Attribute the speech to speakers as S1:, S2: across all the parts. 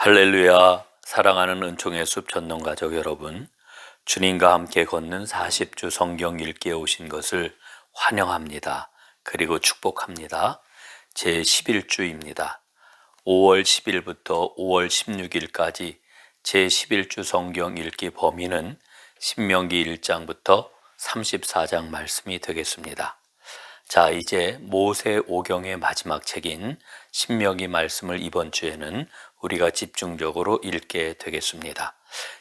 S1: 할렐루야, 사랑하는 은총의 숲 전농가족 여러분, 주님과 함께 걷는 40주 성경 읽기에 오신 것을 환영합니다. 그리고 축복합니다. 제 11주입니다. 5월 10일부터 5월 16일까지 제 11주 성경 읽기 범위는 신명기 1장부터 34장 말씀이 되겠습니다. 자, 이제 모세 오경의 마지막 책인 신명기 말씀을 이번 주에는 우리가 집중적으로 읽게 되겠습니다.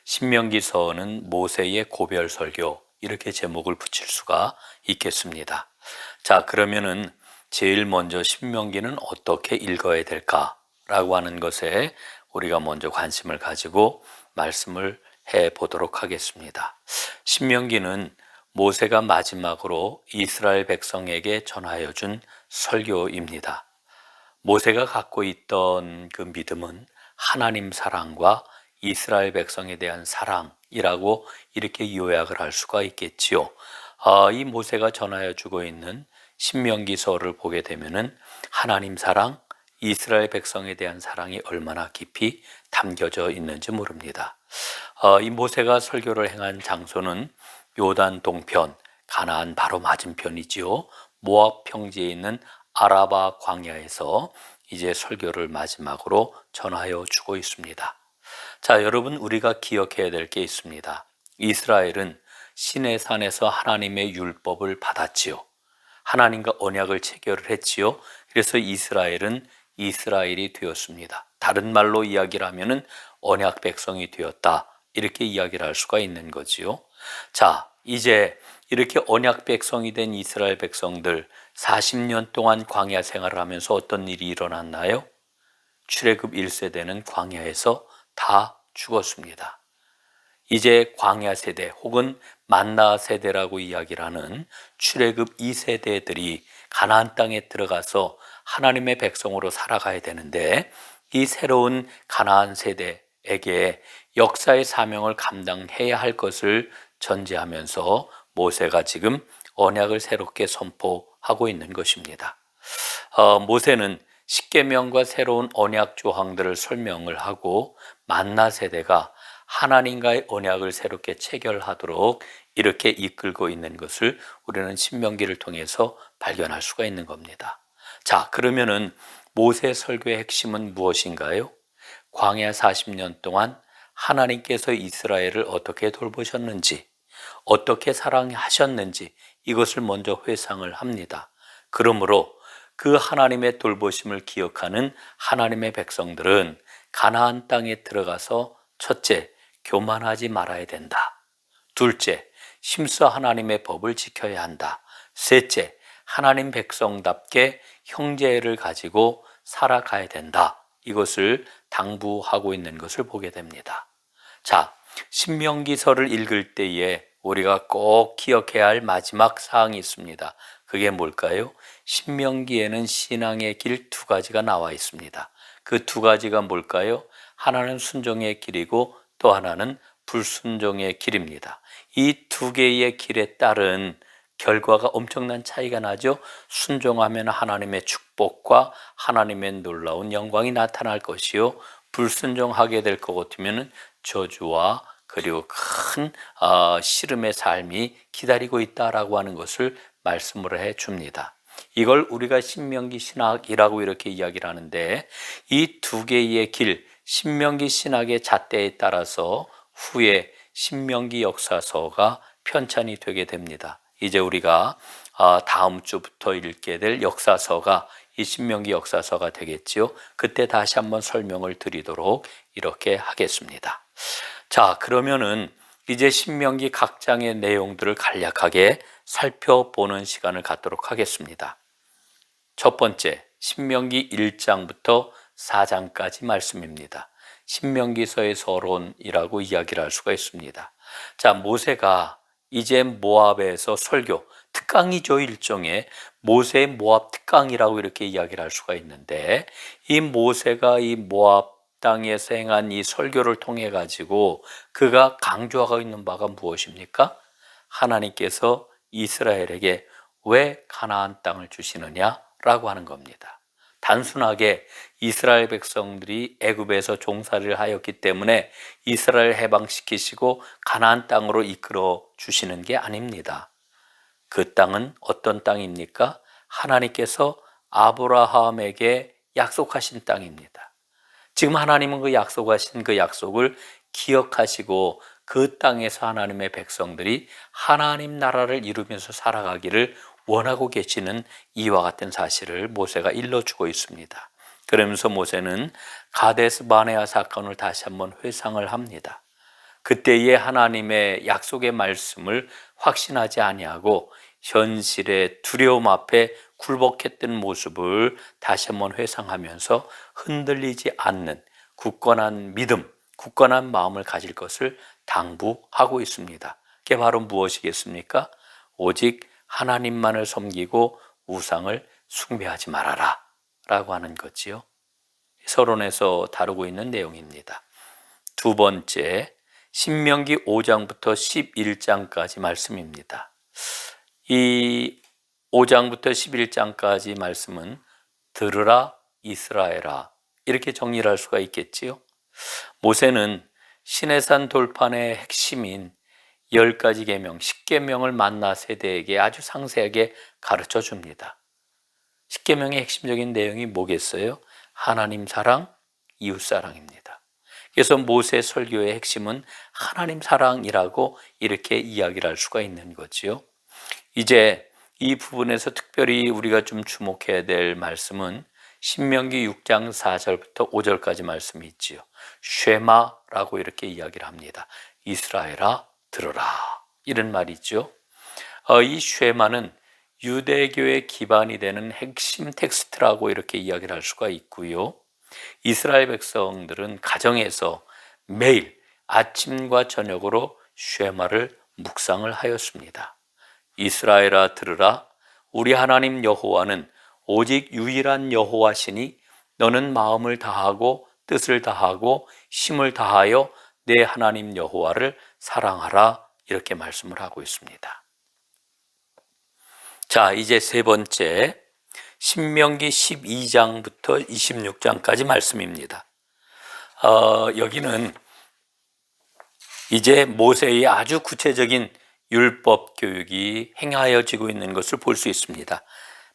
S1: 신명기서는 모세의 고별 설교, 이렇게 제목을 붙일 수가 있겠습니다. 자, 그러면은 제일 먼저 신명기는 어떻게 읽어야 될까라고 하는 것에 우리가 먼저 관심을 가지고 말씀을 해 보도록 하겠습니다. 신명기는 모세가 마지막으로 이스라엘 백성에게 전하여 준 설교입니다. 모세가 갖고 있던 그 믿음은 하나님 사랑과 이스라엘 백성에 대한 사랑이라고 이렇게 요약을 할 수가 있겠지요. 이 모세가 전하여 주고 있는 신명기서를 보게 되면은 하나님 사랑, 이스라엘 백성에 대한 사랑이 얼마나 깊이 담겨져 있는지 모릅니다. 이 모세가 설교를 행한 장소는 요단 동편, 가나안 바로 맞은편이지요. 모압 평지에 있는 아라바 광야에서 이제 설교를 마지막으로 전하여 주고 있습니다. 자, 여러분, 우리가 기억해야 될 게 있습니다. 이스라엘은 시내산에서 하나님의 율법을 받았지요. 하나님과 언약을 체결을 했지요. 그래서 이스라엘은 이스라엘이 되었습니다. 다른 말로 이야기를 하면은 언약 백성이 되었다, 이렇게 이야기를 할 수가 있는 거지요. 자, 이제 이렇게 언약 백성이 된 이스라엘 백성들 40년 동안 광야 생활을 하면서 어떤 일이 일어났나요? 출애굽 1세대는 광야에서 다 죽었습니다. 이제 광야 세대 혹은 만나 세대라고 이야기를 하는 출애굽 2세대들이 가나안 땅에 들어가서 하나님의 백성으로 살아가야 되는데, 이 새로운 가나안 세대에게 역사의 사명을 감당해야 할 것을 전제하면서 모세가 지금 언약을 새롭게 선포하고 있는 것입니다. 모세는 십계명과 새로운 언약 조항들을 설명을 하고 만나 세대가 하나님과의 언약을 새롭게 체결하도록 이렇게 이끌고 있는 것을 우리는 신명기를 통해서 발견할 수가 있는 겁니다. 자, 그러면은 모세 설교의 핵심은 무엇인가요? 광야 40년 동안 하나님께서 이스라엘을 어떻게 돌보셨는지, 어떻게 사랑하셨는지 이것을 먼저 회상을 합니다. 그러므로 그 하나님의 돌보심을 기억하는 하나님의 백성들은 가나안 땅에 들어가서 첫째, 교만하지 말아야 된다. 둘째, 심서 하나님의 법을 지켜야 한다. 셋째, 하나님 백성답게 형제를 가지고 살아가야 된다. 이것을 당부하고 있는 것을 보게 됩니다. 자, 신명기서를 읽을 때에 우리가 꼭 기억해야 할 마지막 사항이 있습니다. 그게 뭘까요? 신명기에는 신앙의 길 두 가지가 나와 있습니다. 그 두 가지가 뭘까요? 하나는 순종의 길이고 또 하나는 불순종의 길입니다. 이 두 개의 길에 따른 결과가 엄청난 차이가 나죠. 순종하면 하나님의 축복과 하나님의 놀라운 영광이 나타날 것이요, 불순종하게 될 것 같으면 저주와 그리고 큰 시름의 삶이 기다리고 있다라고 하는 것을 말씀을 해 줍니다. 이걸 우리가 신명기 신학이라고 이렇게 이야기를 하는데, 이 두 개의 길, 신명기 신학의 잣대에 따라서 후에 신명기 역사서가 편찬이 되게 됩니다. 이제 우리가 다음 주부터 읽게 될 역사서가 이 신명기 역사서가 되겠지요. 그때 다시 한번 설명을 드리도록 이렇게 하겠습니다. 자, 그러면은 이제 신명기 각 장의 내용들을 간략하게 살펴보는 시간을 갖도록 하겠습니다. 첫 번째, 신명기 1장부터 4장까지 말씀입니다. 신명기서의 서론이라고 이야기를 할 수가 있습니다. 자, 모세가 이제 모압에서 설교, 특강이죠. 일종의 모세의 모압 특강이라고 이렇게 이야기를 할 수가 있는데, 이 모세가 이 모압 땅에서 행한 이 설교를 통해 가지고 그가 강조하고 있는 바가 무엇입니까? 하나님께서 이스라엘에게 왜 가나안 땅을 주시느냐라고 하는 겁니다. 단순하게 이스라엘 백성들이 애굽에서 종살이를 하였기 때문에 이스라엘 해방시키시고 가나안 땅으로 이끌어 주시는 게 아닙니다. 그 땅은 어떤 땅입니까? 하나님께서 아브라함에게 약속하신 땅입니다. 지금 하나님은 그 약속하신 그 약속을 기억하시고 그 땅에서 하나님의 백성들이 하나님 나라를 이루면서 살아가기를 원하고 계시는 이와 같은 사실을 모세가 일러주고 있습니다. 그러면서 모세는 가데스 바네아 사건을 다시 한번 회상을 합니다. 그때의 하나님의 약속의 말씀을 확신하지 아니하고 현실의 두려움 앞에 굴복했던 모습을 다시 한번 회상하면서 흔들리지 않는 굳건한 믿음, 굳건한 마음을 가질 것을 당부하고 있습니다. 그게 바로 무엇이겠습니까? 오직 하나님만을 섬기고 우상을 숭배하지 말아라 라고 하는 거지요. 서론에서 다루고 있는 내용입니다. 두 번째, 신명기 5장부터 11장까지 말씀입니다. 이 5장부터 11장까지 말씀은 들으라 이스라엘아 이렇게 정리를 할 수가 있겠지요. 모세는 시내산 돌판의 핵심인 10가지 계명, 10계명을 만나 세대에게 아주 상세하게 가르쳐 줍니다. 10계명의 핵심적인 내용이 뭐겠어요? 하나님 사랑, 이웃 사랑입니다. 그래서 모세 설교의 핵심은 하나님 사랑이라고 이렇게 이야기를 할 수가 있는 거지요. 이제 이 부분에서 특별히 우리가 좀 주목해야 될 말씀은 신명기 6장 4절부터 5절까지 말씀이 있지요. 쉐마라고 이렇게 이야기를 합니다. 이스라엘아 들어라 이런 말이죠. 이 쉐마는 유대교의 기반이 되는 핵심 텍스트라고 이렇게 이야기를 할 수가 있고요. 이스라엘 백성들은 가정에서 매일 아침과 저녁으로 쉐마를 묵상을 하였습니다. 이스라엘아 들으라 우리 하나님 여호와는 오직 유일한 여호와시니 너는 마음을 다하고 뜻을 다하고 힘을 다하여 내 하나님 여호와를 사랑하라 이렇게 말씀을 하고 있습니다. 자, 이제 세 번째 신명기 12장부터 26장까지 말씀입니다. 여기는 이제 모세의 아주 구체적인 율법 교육이 행하여지고 있는 것을 볼 수 있습니다.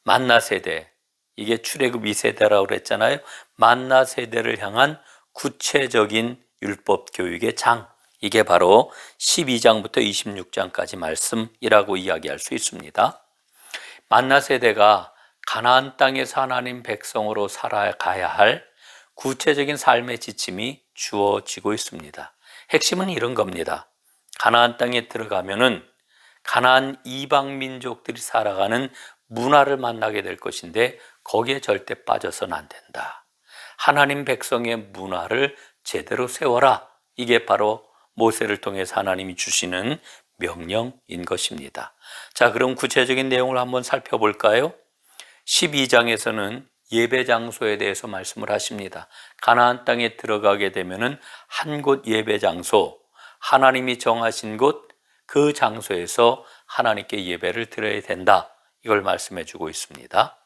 S1: 만나 세대, 이게 출애굽 2세대라고 그랬잖아요. 만나 세대를 향한 구체적인 율법 교육의 장, 이게 바로 12장부터 26장까지 말씀이라고 이야기할 수 있습니다. 만나 세대가 가나안 땅에서 하나님 백성으로 살아가야 할 구체적인 삶의 지침이 주어지고 있습니다. 핵심은 이런 겁니다. 가나안 땅에 들어가면은 가나안 이방 민족들이 살아가는 문화를 만나게 될 것인데 거기에 절대 빠져서는 안 된다. 하나님 백성의 문화를 제대로 세워라. 이게 바로 모세를 통해서 하나님이 주시는 명령인 것입니다. 자, 그럼 구체적인 내용을 한번 살펴볼까요? 12장에서는 예배 장소에 대해서 말씀을 하십니다. 가나안 땅에 들어가게 되면은 한 곳 예배 장소, 하나님이 정하신 곳, 그 장소에서 하나님께 예배를 드려야 된다. 이걸 말씀해 주고 있습니다.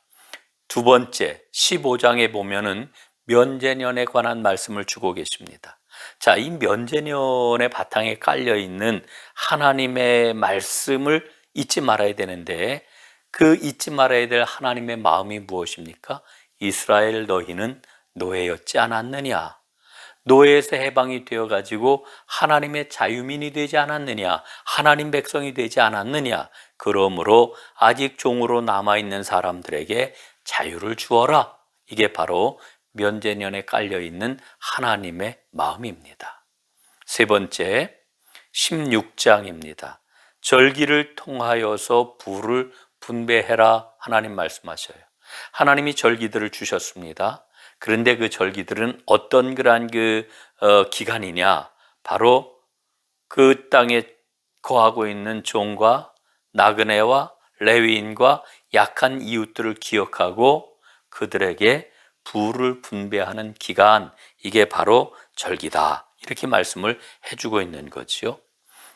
S1: 두 번째, 15장에 보면은 면제년에 관한 말씀을 주고 계십니다. 자, 이 면제년의 바탕에 깔려 있는 하나님의 말씀을 잊지 말아야 되는데 그 잊지 말아야 될 하나님의 마음이 무엇입니까? 이스라엘 너희는 노예였지 않았느냐? 노예에서 해방이 되어가지고 하나님의 자유민이 되지 않았느냐? 하나님 백성이 되지 않았느냐? 그러므로 아직 종으로 남아있는 사람들에게 자유를 주어라. 이게 바로 면제년에 깔려있는 하나님의 마음입니다. 세 번째, 16장입니다. 절기를 통하여서 부를 분배해라 하나님 말씀하셔요. 하나님이 절기들을 주셨습니다. 그런데 그 절기들은 어떤 그러한 기간이냐? 바로 그 땅에 거하고 있는 종과 나그네와 레위인과 약한 이웃들을 기억하고 그들에게 부를 분배하는 기간, 이게 바로 절기다. 이렇게 말씀을 해주고 있는 거지요.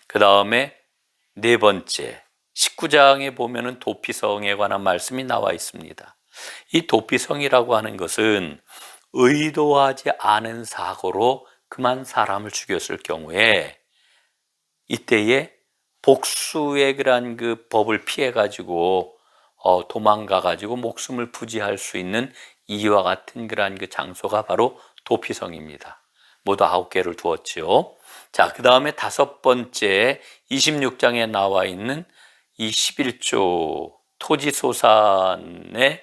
S1: 그 다음에 네 번째, 19장에 보면은 도피성에 관한 말씀이 나와 있습니다. 이 도피성이라고 하는 것은 의도하지 않은 사고로 그만 사람을 죽였을 경우에 이때에 복수의 그러한 그 법을 피해 가지고 도망가 가지고 목숨을 부지할 수 있는 이와 같은 그러한 그 장소가 바로 도피성입니다. 모두 9개를 두었지요. 자, 그 다음에 다섯 번째 26장에 나와 있는 이 11조 토지소산에서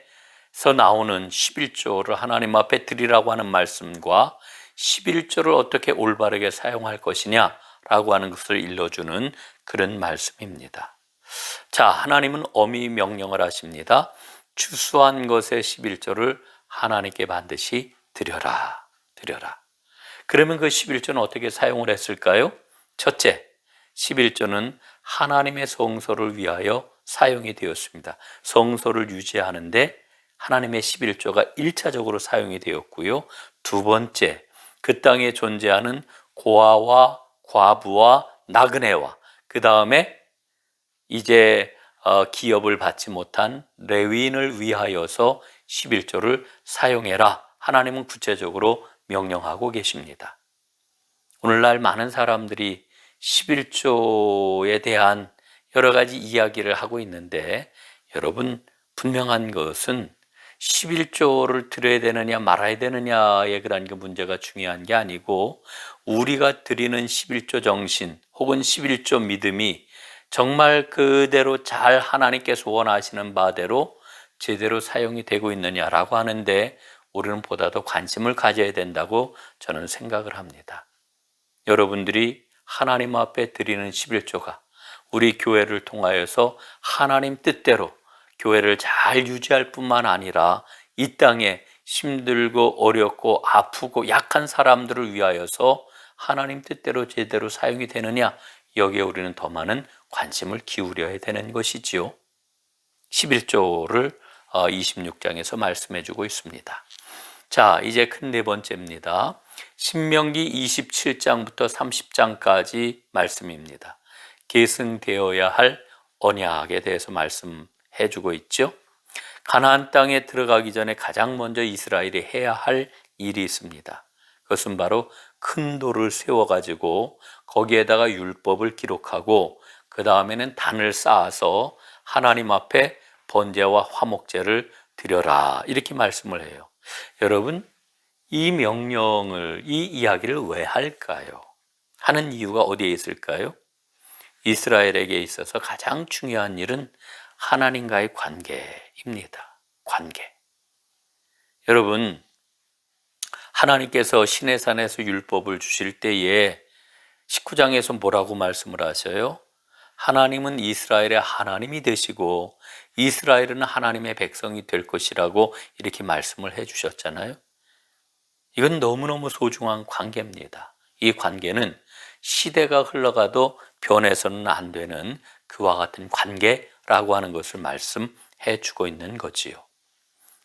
S1: 나오는 11조를 하나님 앞에 드리라고 하는 말씀과 11조를 어떻게 올바르게 사용할 것이냐라고 하는 것을 일러주는 그런 말씀입니다. 자, 하나님은 엄히 명령을 하십니다. 추수한 것의 11조를 하나님께 반드시 드려라. 그러면 그 11조는 어떻게 사용을 했을까요? 첫째, 11조는 하나님의 성소를 위하여 사용이 되었습니다. 성소를 유지하는데 하나님의 11조가 1차적으로 사용이 되었고요. 두 번째, 그 땅에 존재하는 고아와 과부와 나그네와 그 다음에 이제 기업을 받지 못한 레위인을 위하여서 11조를 사용해라. 하나님은 구체적으로 명령하고 계십니다. 오늘날 많은 사람들이 11조에 대한 여러 가지 이야기를 하고 있는데 여러분, 분명한 것은 11조를 드려야 되느냐 말아야 되느냐의 그런 그 문제가 중요한 게 아니고 우리가 드리는 11조 정신 혹은 11조 믿음이 정말 그대로 잘 하나님께서 원하시는 바대로 제대로 사용이 되고 있느냐라고 하는데 우리는 보다 더 관심을 가져야 된다고 저는 생각을 합니다. 여러분들이 하나님 앞에 드리는 11조가 우리 교회를 통하여서 하나님 뜻대로 교회를 잘 유지할 뿐만 아니라 이 땅에 힘들고 어렵고 아프고 약한 사람들을 위하여서 하나님 뜻대로 제대로 사용이 되느냐, 여기에 우리는 더 많은 관심을 기울여야 되는 것이지요. 11조를 26장에서 말씀해 주고 있습니다. 자, 이제 큰 네 번째입니다. 신명기 27장부터 30장까지 말씀입니다. 계승되어야 할 언약에 대해서 말씀해 주고 있죠. 가나안 땅에 들어가기 전에 가장 먼저 이스라엘이 해야 할 일이 있습니다. 그것은 바로 큰 돌을 세워가지고 거기에다가 율법을 기록하고 그 다음에는 단을 쌓아서 하나님 앞에 번제와 화목제를 드려라, 이렇게 말씀을 해요. 여러분, 이 명령을, 이 이야기를 왜 할까요? 하는 이유가 어디에 있을까요? 이스라엘에게 있어서 가장 중요한 일은 하나님과의 관계입니다. 관계. 여러분, 하나님께서 시내산에서 율법을 주실 때에 19장에서 뭐라고 말씀을 하셔요? 하나님은 이스라엘의 하나님이 되시고 이스라엘은 하나님의 백성이 될 것이라고 이렇게 말씀을 해 주셨잖아요. 이건 너무너무 소중한 관계입니다. 이 관계는 시대가 흘러가도 변해서는 안 되는 그와 같은 관계라고 하는 것을 말씀해 주고 있는 거지요.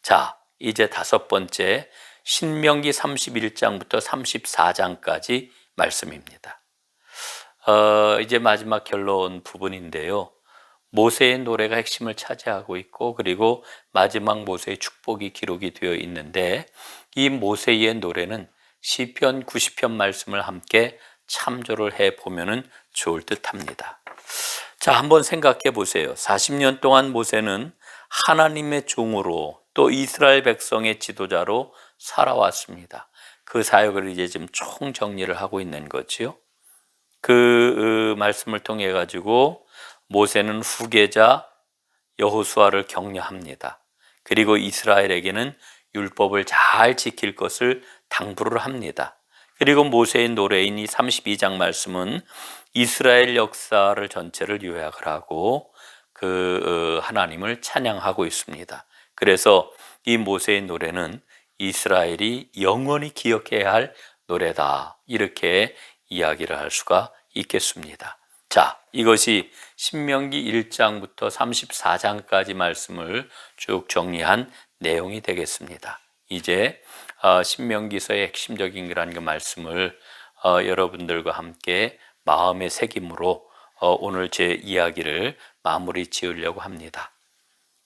S1: 자, 이제 다섯 번째 신명기 31장부터 34장까지 말씀입니다. 이제 마지막 결론 부분인데요. 모세의 노래가 핵심을 차지하고 있고 그리고 마지막 모세의 축복이 기록이 되어 있는데 이 모세의 노래는 시편 90편 말씀을 함께 참조를 해보면 좋을 듯 합니다. 자, 한번 생각해 보세요. 40년 동안 모세는 하나님의 종으로 또 이스라엘 백성의 지도자로 살아왔습니다. 그 사역을 이제 지금 총정리를 하고 있는 거지요. 그 말씀을 통해 가지고 모세는 후계자 여호수아를 격려합니다. 그리고 이스라엘에게는 율법을 잘 지킬 것을 당부를 합니다. 그리고 모세의 노래인 이 32장 말씀은 이스라엘 역사를 전체를 요약을 하고 그 하나님을 찬양하고 있습니다. 그래서 이 모세의 노래는 이스라엘이 영원히 기억해야 할 노래다, 이렇게 이야기를 할 수가 있겠습니다. 자, 이것이 신명기 1장부터 34장까지 말씀을 쭉 정리한 내용이 되겠습니다. 이제 신명기서의 핵심적인 그런 그 말씀을 여러분들과 함께 마음의 새김으로 오늘 제 이야기를 마무리 지으려고 합니다.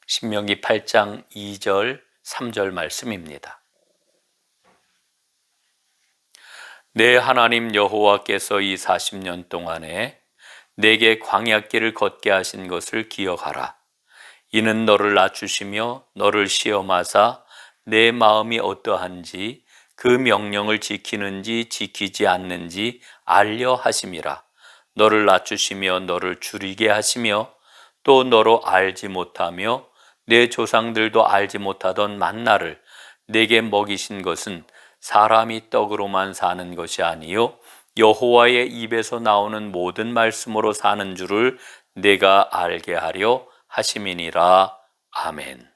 S1: 신명기 8장 2절, 3절 말씀입니다. 내 하나님 여호와께서 이 40년 동안에 내게 광야길을 걷게 하신 것을 기억하라. 이는 너를 낮추시며 너를 시험하사 내 마음이 어떠한지 그 명령을 지키는지 지키지 않는지 알려 하심이라. 너를 낮추시며 너를 줄이게 하시며 또 너로 알지 못하며 내 조상들도 알지 못하던 만나를 내게 먹이신 것은 사람이 떡으로만 사는 것이 아니요 여호와의 입에서 나오는 모든 말씀으로 사는 줄을 내가 알게 하려 하심이니라. 아멘.